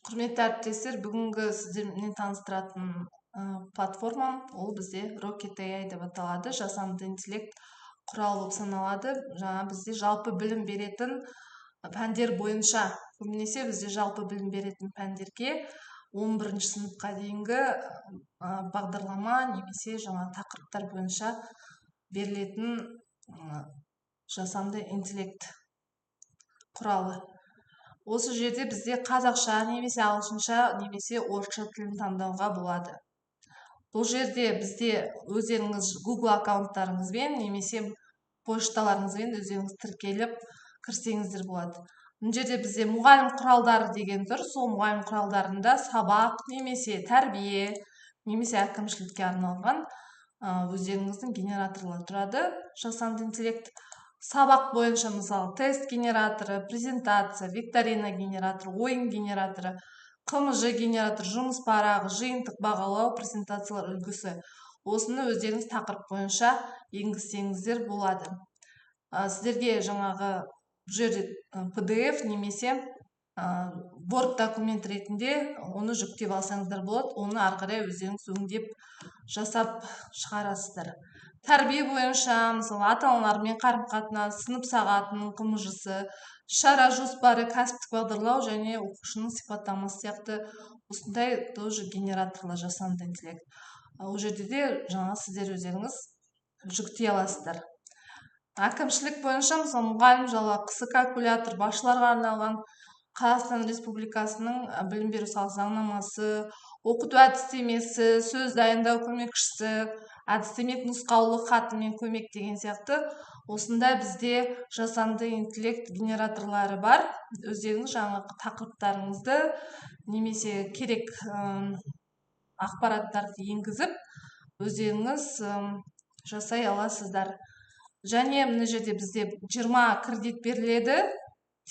Құрметті әріптестер, бүгінгі сіздермен таныстыратын платформам ол бізде Rocket AI деп аталады. Жасанды интеллект құрал болып саналады. Жаңа бізде жалпы білім беретін пәндер бойынша, көбінесе бізде жалпы білім беретін пәндерге 11-ші сыныпқа дейінгі бағдарлама немесе жаңа тақырыптар бойынша берілетін жасанды интеллект құралы. Осы жерде бізде қазақша, немесе ағылшынша, немесе орысша тілін таңдауға болады. Бұл жерде бізде өздеріңіз Google аккаунттарыңызбен немесе пошталарыңызбен өздеріңіз тіркеліп кірсеңіздер болады. Бұл жерде бізде мұғалім құралдары деген тұр. Сол мұғалім құралдарында сабақ, немесе тәрбие, немесе әкімшілікке арналған өздеріңіздің генераторлар тұрады. Жасанды интеллект сабақ бойынша мысалы тест генераторы, презентация, викторина генераторы, ойын генераторы, КМЖ генератор, жұмыс парағы, жиынтық бағалау, презентациялар үлгісі. Осыны өздеріңіз тақырып бойынша енгізсеңіздер болады. Сіздерге жаңағы бұл жерде PDF немесе Word документ ретінде оны жүктеп алсаңыздар болады. Оны ары қарай өздеріңіз өңдеп жасап шығарасыздар. Тәрбие бойынша, мысалы, ата-аналармен қарым-қатынас, сынып сағатының КМЖ-сы, шара жоспары, кәсіптік бағдарлау және оқушының сипаттамасы сияқты осындай тоже генераторлар жасанды интеллект. Ол жерде де жаңа сіздер өздеріңіз жүктей аласыздар. Әкімшілік бойынша, мысалы, мұғалім жалақысы калькулятор, басшыларға арналған Қазақстан Республикасының білім беру саласы заңнамасы, оқыту әдістемесі, сөз дайындау көмекшісі, әдістемелік нұсқаулық хатымен көмек деген сияқты осында бізде жасанды интеллект генераторлары бар. Өздеріңіз жаңағы тақырыптарыңызды немесе керек ақпараттарды енгізіп өздеріңіз жасай аласыздар. Және мына жерде бізде 20 кредит беріледі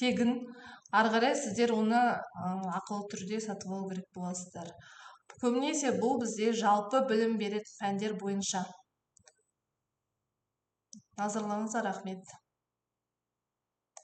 тегін. Ары қарай сіздер оны ақылы түрде сатып алу керек боласыздар. Көбінесе бұл бізде жалпы білім беретін пәндер бойынша. Назарларыңызға рахмет.